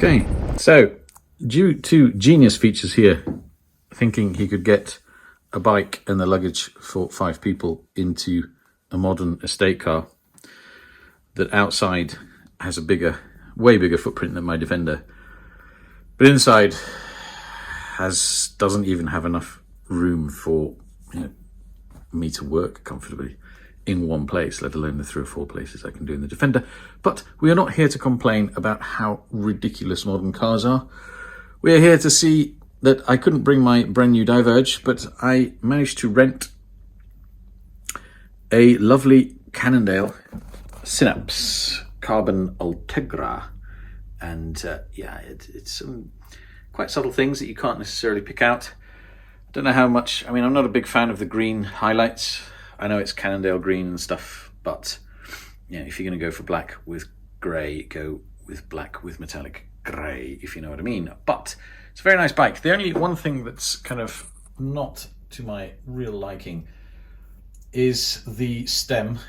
Okay, so due to genius features here, thinking he could get a bike and the luggage for 5 people into a modern estate car that outside has a bigger, way bigger footprint than my Defender, but inside doesn't even have enough room for me to work comfortably in one place, let alone the 3 or 4 places I can do in the Defender. But we are not here to complain about how ridiculous modern cars are. We are here to see that I couldn't bring my brand new Diverge, but I managed to rent a lovely Cannondale Synapse Carbon Ultegra. And it's some quite subtle things that you can't necessarily pick out. Don't know how much, I'm not a big fan of the green highlights. I know it's Cannondale green and stuff, but if you're going to go for black with grey, go with black with metallic grey, if you know what I mean. But it's a very nice bike. The only one thing that's kind of not to my real liking is the stem.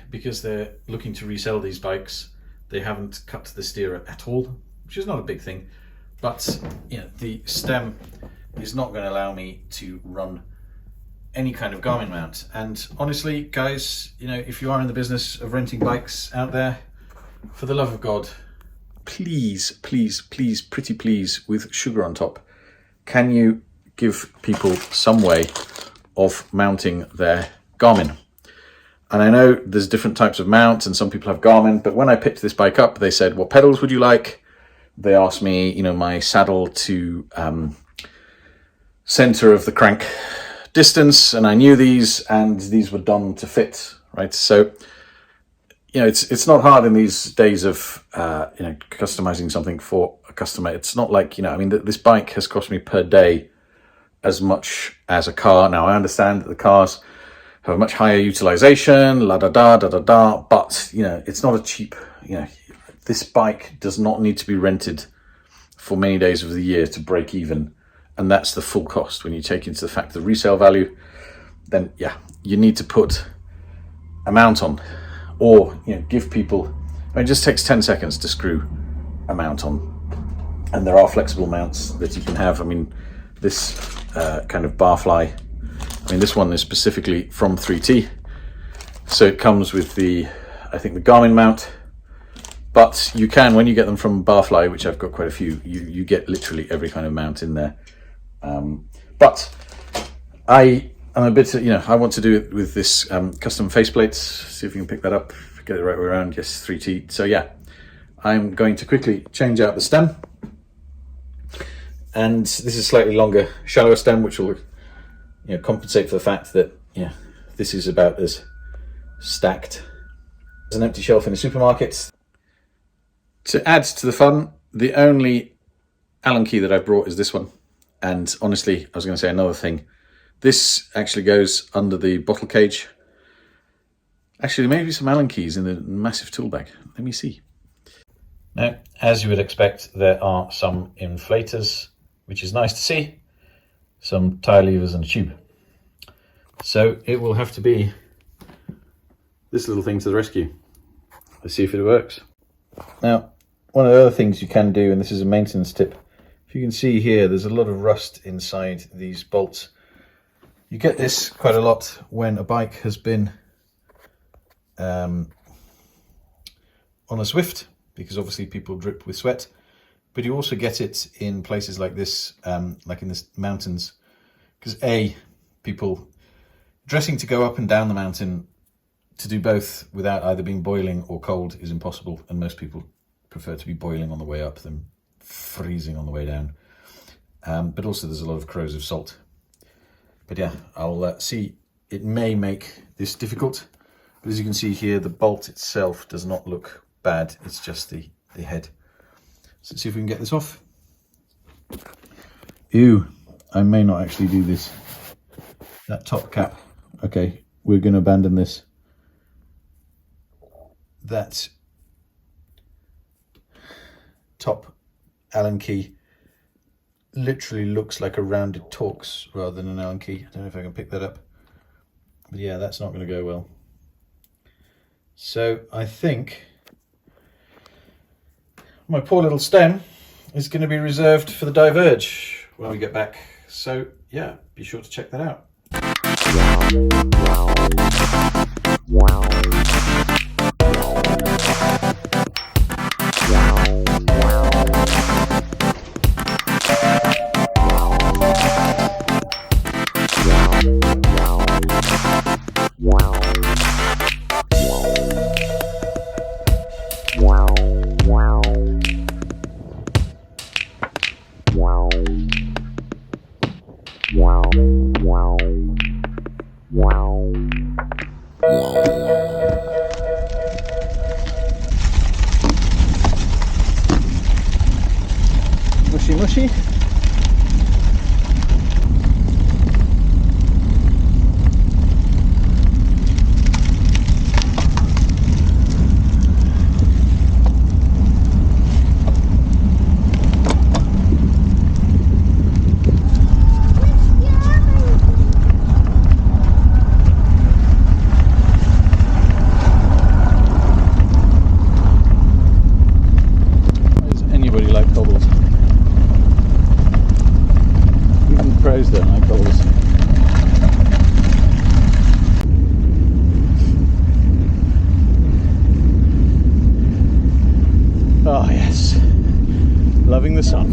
Because they're looking to resell these bikes, they haven't cut the steerer at all, which is not a big thing. But the stem is not going to allow me to run any kind of Garmin mount. And honestly, guys, if you are in the business of renting bikes out there, for the love of God, please, please, please, pretty please, with sugar on top, can you give people some way of mounting their Garmin? And I know there's different types of mounts and some people have Garmin, but when I picked this bike up, they said, what pedals would you like? They asked me, my saddle to center of the crank distance, and I knew these, and these were done to fit, right? So, it's not hard in these days of, customizing something for a customer. It's not like, this bike has cost me per day as much as a car. Now, I understand that the cars have a much higher utilization, but, it's not a cheap, this bike does not need to be rented for many days of the year to break even. And that's the full cost. When you take into the fact the resale value, then you need to put a mount on, or give people. It just takes 10 seconds to screw a mount on, and there are flexible mounts that you can have. This kind of barfly. This one is specifically from 3T, so it comes with the Garmin mount. But you can, when you get them from Barfly, which I've got quite a few, you get literally every kind of mount in there. But I am a bit, I want to do it with this custom faceplates. See if you can pick that up, get it the right way around. Yes, 3T. So I'm going to quickly change out the stem. And this is slightly longer, shallower stem, which will compensate for the fact that this is about as stacked as an empty shelf in a supermarket. To add to the fun, the only Allen key that I've brought is this one. And honestly, I was going to say another thing. This actually goes under the bottle cage. Actually, there may be some Allen keys in the massive tool bag. Let me see. Now, as you would expect, there are some inflators, which is nice to see. Some tire levers and a tube. So it will have to be this little thing to the rescue. Let's see if it works. Now, one of the other things you can do, and this is a maintenance tip, if you can see here, there's a lot of rust inside these bolts. You get this quite a lot when a bike has been on a Swift, because obviously people drip with sweat, but you also get it in places like this, like in the mountains, because people dressing to go up and down the mountain to do both without either being boiling or cold is impossible, and most people prefer to be boiling on the way up than freezing on the way down. But also there's a lot of corrosive salt. But I'll see. It may make this difficult, but as you can see here, the bolt itself does not look bad. It's just the head. So let's see if we can get this off. Ew, I may not actually do this. That top cap. Okay, we're going to abandon this. That top Allen key literally looks like a rounded Torx rather than an Allen key. I don't know if I can pick that up, but that's not going to go well. So I think My poor little stem is going to be reserved for the diverge when we get back. So yeah, be sure to check that out. Mushy mushy. Pros don't like cobbles. Oh yes, loving the sun.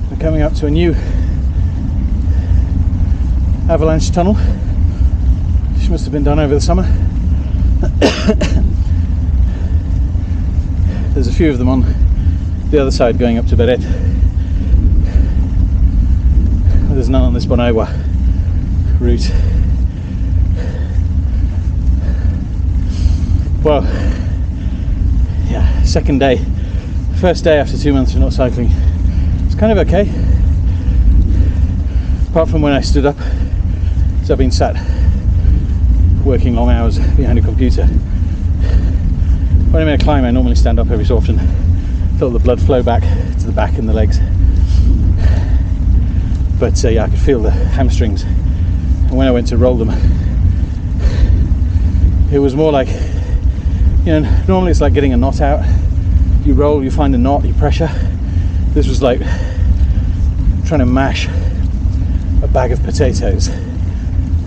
We're coming up to a new avalanche tunnel, which must have been done over the summer. There's a few of them on the other side going up to Beret. There's none on this Bonagua route. Well, yeah, second day. First day after 2 months of not cycling. It's kind of okay. Apart from when I stood up, so I've been sat working long hours behind a computer. When I'm in a climb, I normally stand up every so often, feel the blood flow back to the back and the legs. But yeah, I could feel the hamstrings. And when I went to roll them, it was more like, you know, normally it's like getting a knot out. You roll, you find a knot, you pressure. This was like trying to mash a bag of potatoes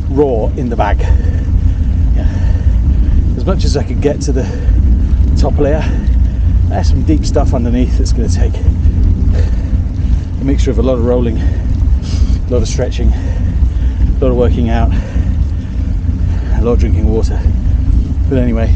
raw in the bag. Yeah. As much as I could get to the top layer, there's some deep stuff underneath that's going to take a mixture of a lot of rolling, a lot of stretching, a lot of working out, a lot of drinking water. But anyway,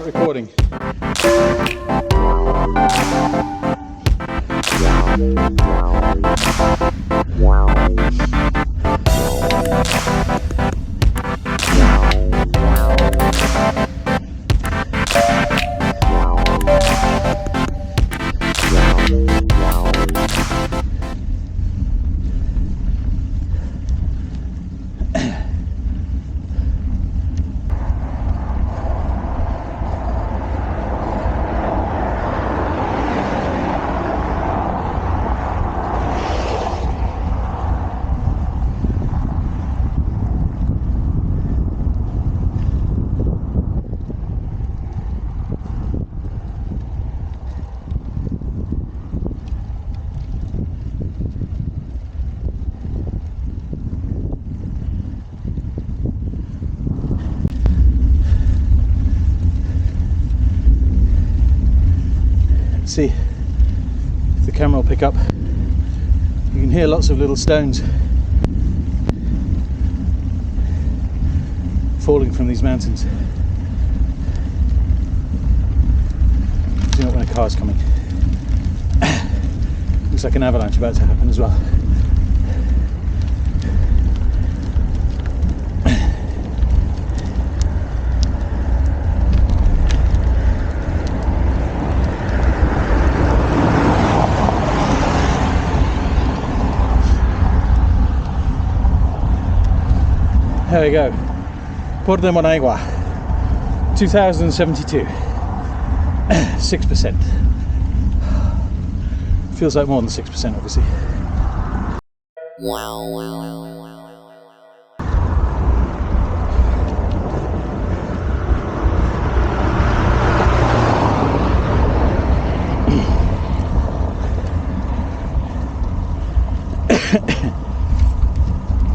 recording. See if the camera will pick up. You can hear lots of little stones falling from these mountains. Do you know when a car's coming? Looks like an avalanche about to happen as well. There we go. Por de Monagua, 2072. 6%. Feels like more than 6%, obviously.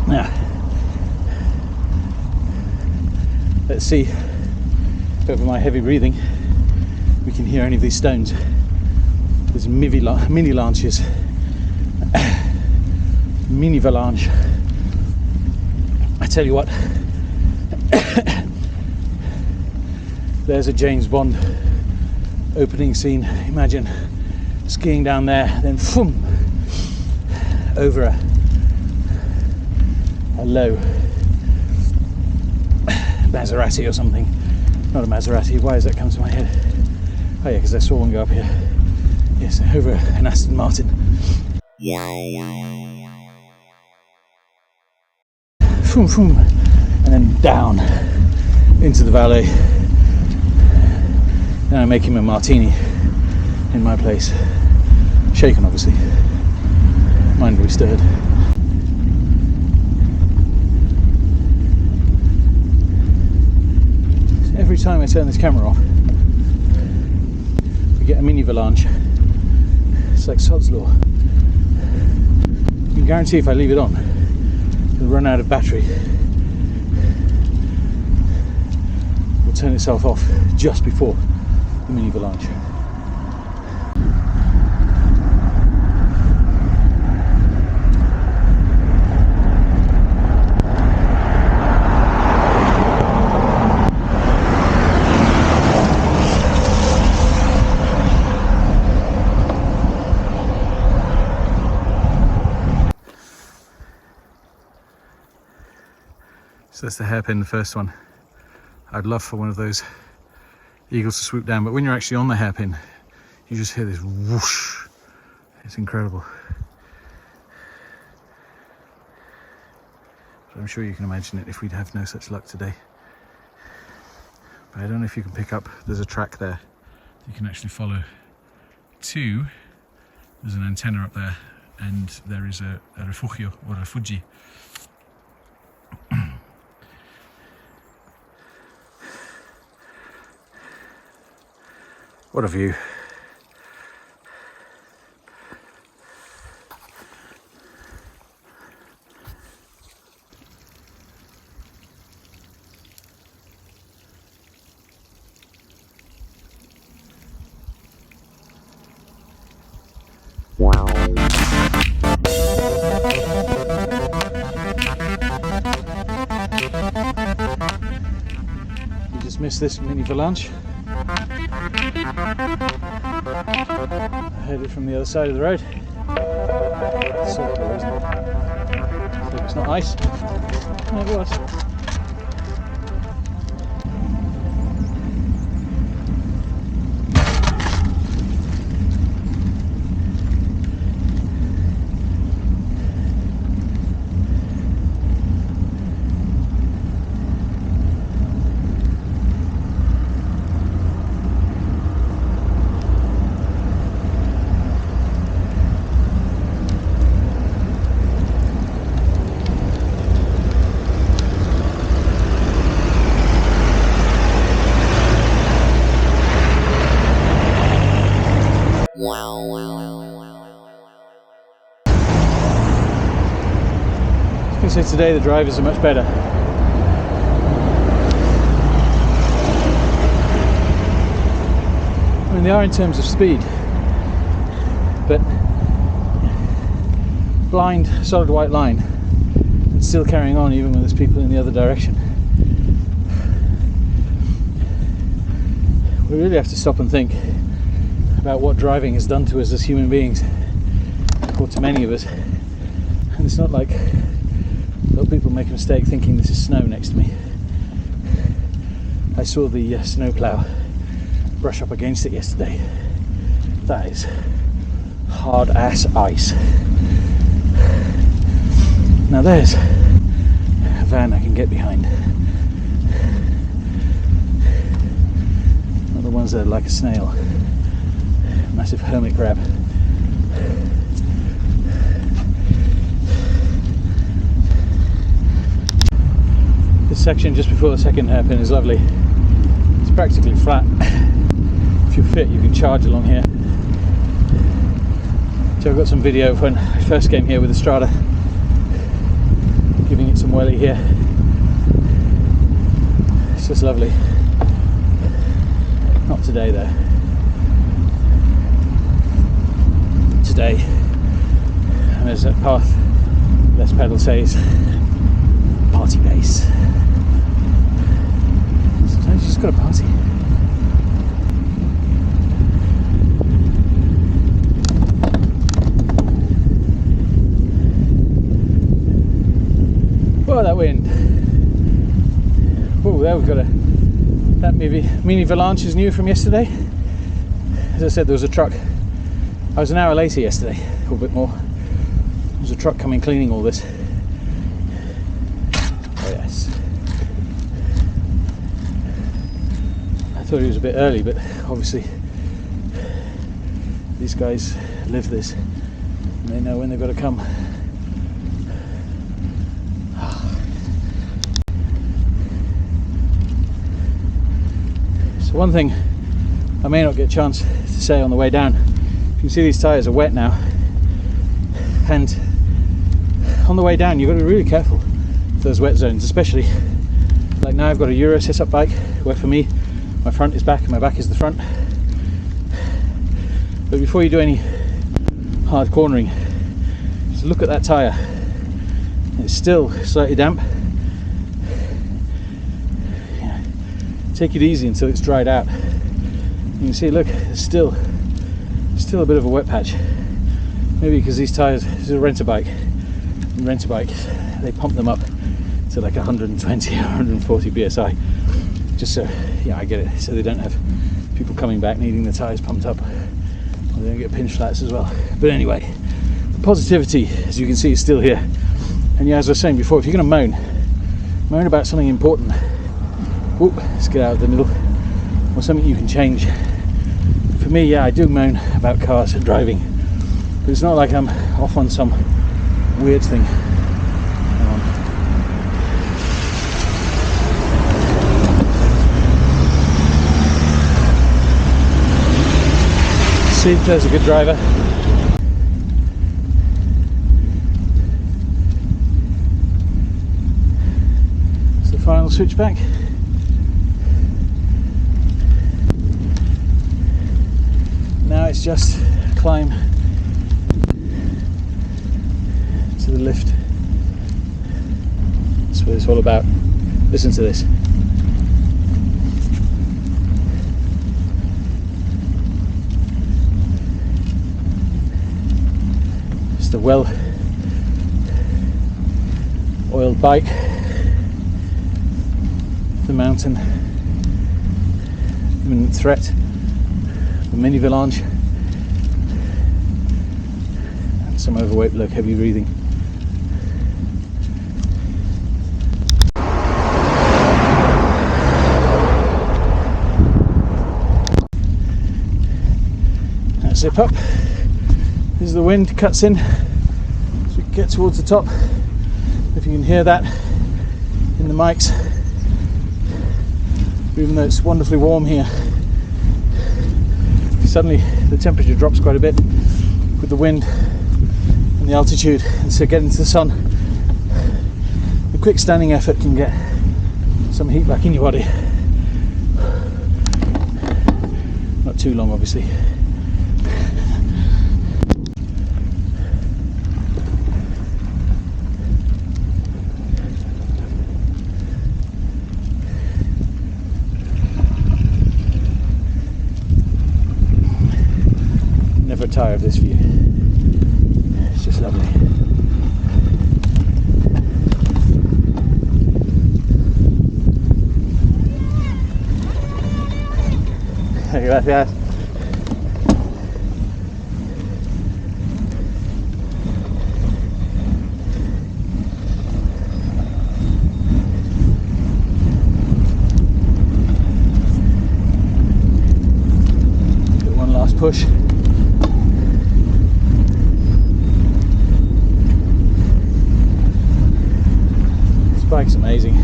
Now, let's see if over my heavy breathing we can hear any of these stones. There's mini launches, mini valanche. I tell you what, there's a James Bond opening scene. Imagine skiing down there, then boom, over a low Maserati or something. Not a Maserati. Why does that come to my head? Oh yeah, because I saw one go up here. Yes, over an Aston Martin. Boom, boom, and then down into the valley. Now I'm making my martini in my place. Shaken, obviously. Mind will be stirred. Every time I turn this camera off, we get a mini avalanche. It's like Sod's Law. You can guarantee if I leave it on, it'll run out of battery. It will turn itself off just before the mini avalanche. So that's the hairpin, the first one. I'd love for one of those eagles to swoop down, but when you're actually on the hairpin, you just hear this whoosh. It's incredible. But I'm sure you can imagine it if we'd have no such luck today. But I don't know if you can pick up, there's a track there you can actually follow to. There's an antenna up there, and there is a refugio or refugi. What a view. You just missed this mini avalanche. Headed from the other side of the road. It's so clear, isn't it? So it's not ice. No, it was. I can say today the drivers are much better. I mean, they are in terms of speed, but blind, solid white line, and still carrying on even when there's people in the other direction. We really have to stop and think about what driving has done to us as human beings, or to many of us. And it's not like little people make a mistake thinking this is snow next to me. I saw the snowplow brush up against it yesterday. That is hard ass ice. Now there's a van I can get behind. Not the ones that are like a snail. Massive hermit crab. This section just before the second hairpin is lovely. It's practically flat. If you're fit, you can charge along here. So I've got some video of when I first came here with the Strada, giving it some welly here. It's just lovely. Not today though. Today, and there's that path, less pedal says, party base. Sometimes you just gotta party. Oh, that wind. Oh, there we've got that mini Valanche is new from yesterday. As I said, there was a truck. I was an hour later yesterday, or a bit more. There was a truck coming cleaning all this. Oh yes. I thought he was a bit early, but obviously these guys live this and they know when they've got to come. So one thing I may not get a chance to say on the way down, you can see these tyres are wet now, and on the way down you've got to be really careful for those wet zones, especially like now I've got a Euro setup bike where for me my front is back and my back is the front. But before you do any hard cornering, just look at that tyre. It's still slightly damp. Yeah. Take it easy until it's dried out. You can see, look, there's still a bit of a wet patch. Maybe because these tyres, this is a renter bike, and renter bikes, they pump them up to like 120 or 140 psi, just so, yeah, I get it, so they don't have people coming back needing the tyres pumped up, or they don't get pinch flats as well. But anyway, the positivity, as you can see, is still here. And yeah, as I was saying before, if you're going to moan about something important, whoop, let's get out of the middle, or something you can change. For me, yeah, I do moan about cars and driving, but it's not like I'm off on some weird thing. See, there's a good driver. It's the final switchback. Now it's just a climb to the lift. That's what it's all about. Listen to this. just a well oiled bike. The mountain, imminent threat, the mini Villange, and some overweight bloke heavy breathing. That zip up. As the wind cuts in as we get towards the top. If you can hear that in the mics, even though it's wonderfully warm here, suddenly the temperature drops quite a bit with the wind and the altitude, and so getting to the sun, a quick standing effort can get some heat back in your body. Not too long, obviously. Never tire of this view. It's just lovely. Gracias. Get one last push. This bike's amazing.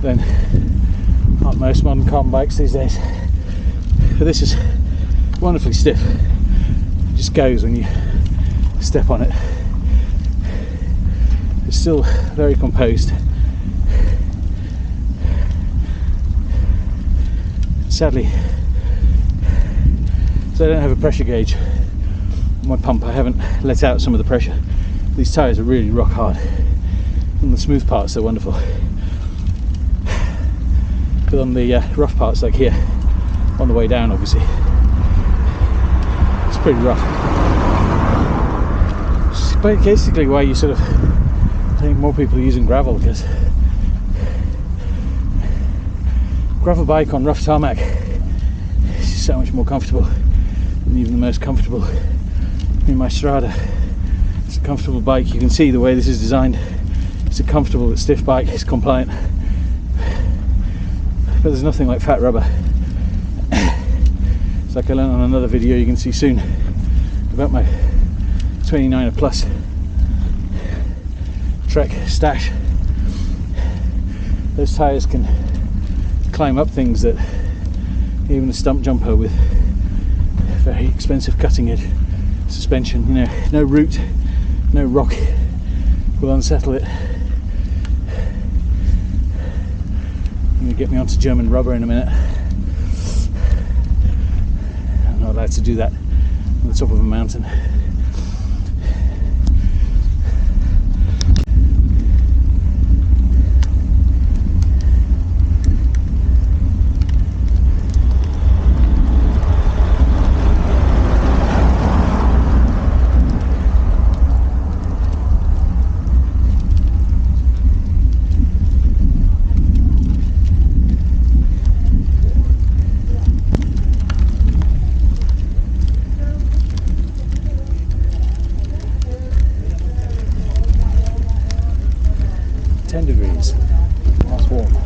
Than aren't most modern carbon bikes these days. But this is wonderfully stiff. It just goes when you step on it. It's still very composed. Sadly, so I don't have a pressure gauge on my pump. I haven't let out some of the pressure. These tyres are really rock hard. On the smooth parts they're wonderful. But on the rough parts, like here, on the way down, obviously, it's pretty rough. It's basically why you sort of, I think more people are using gravel, because gravel bike on rough tarmac is just so much more comfortable than even the most comfortable in my Strada. It's a comfortable bike. You can see the way this is designed. It's a comfortable, stiff bike. It's compliant. But there's nothing like fat rubber. It's like I learned on another video you can see soon about my 29er plus Trek stash. Those tyres can climb up things that even a stump jumper with very expensive cutting edge suspension, you know, no root, no rock will unsettle it. You're going to get me onto German rubber in a minute. I'm not allowed to do that on the top of a mountain. Degrees. That's warm.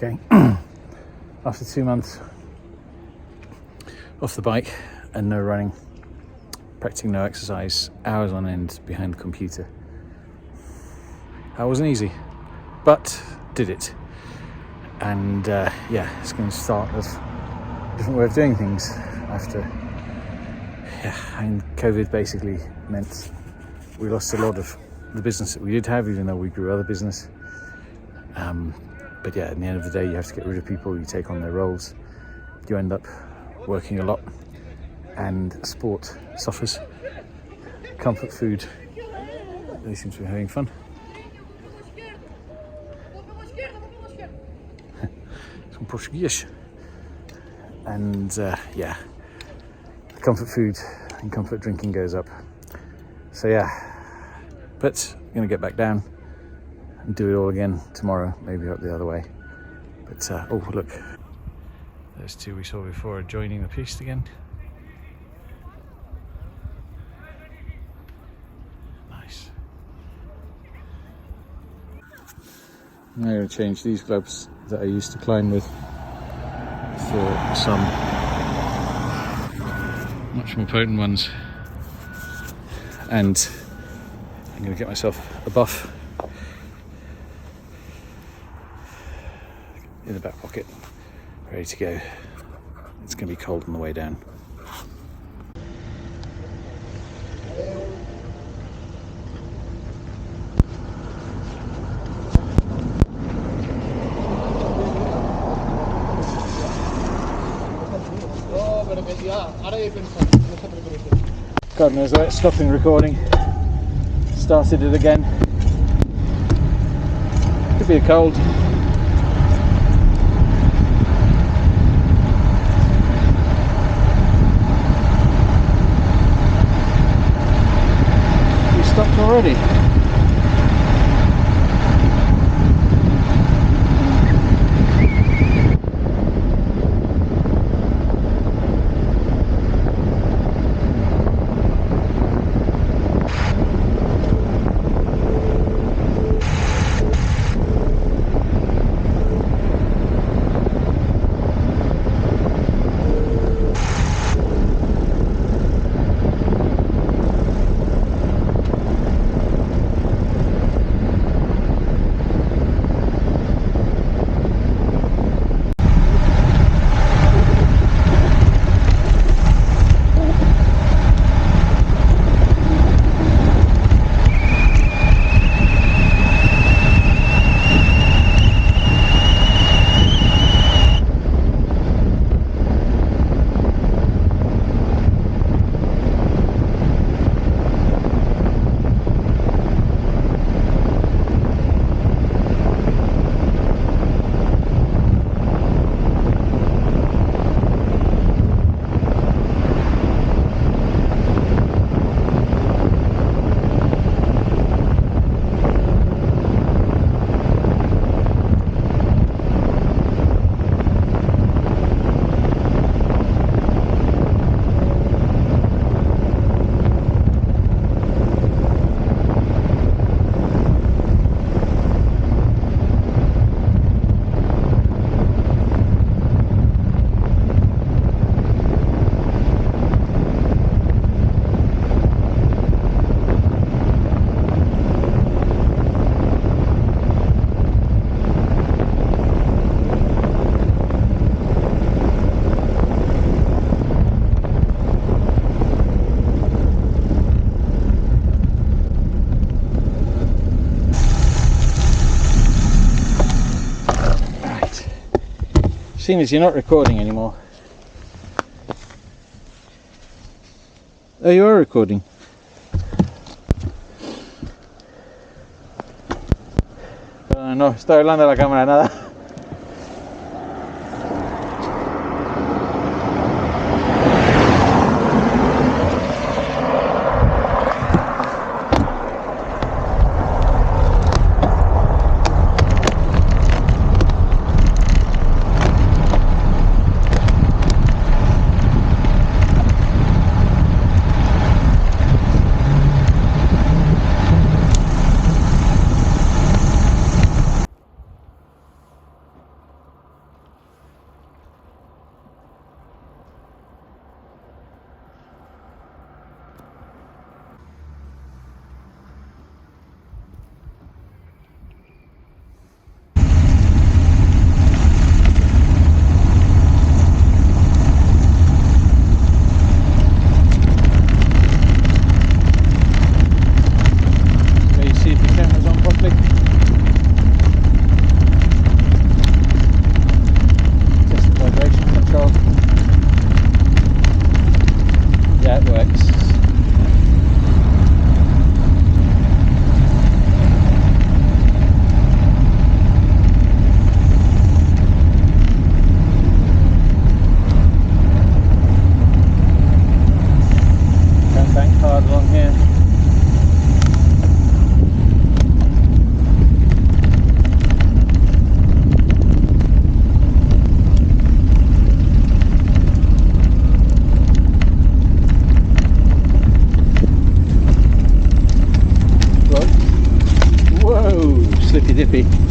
Okay, after 2 months off the bike and no running, practicing no exercise, hours on end behind the computer. That wasn't easy, but did it. And yeah, it's going to start with a different way of doing things after. Yeah, I mean, COVID basically meant we lost a lot of the business that we did have, even though we grew other business. But yeah, at the end of the day, you have to get rid of people, you take on their roles, you end up working a lot, and sport suffers. Comfort food, they seem to be having fun. Some Portuguese. And yeah, the comfort food and comfort drinking goes up. So yeah, but I'm going to get back down and do it all again tomorrow, maybe up the other way. But oh look, those two we saw before are joining the piste again. Nice. I'm going to change these gloves that I used to climb with for some much more potent ones, and I'm going to get myself a buff in the back pocket, ready to go. It's going to be cold on the way down. God knows why it's stopping recording. Started it again. Could be a cold. You stopped already? Seeing as you're not recording anymore. Oh, you are recording. No, estoy hablando a la cámara, nada. along here. Whoa, slippy dippy.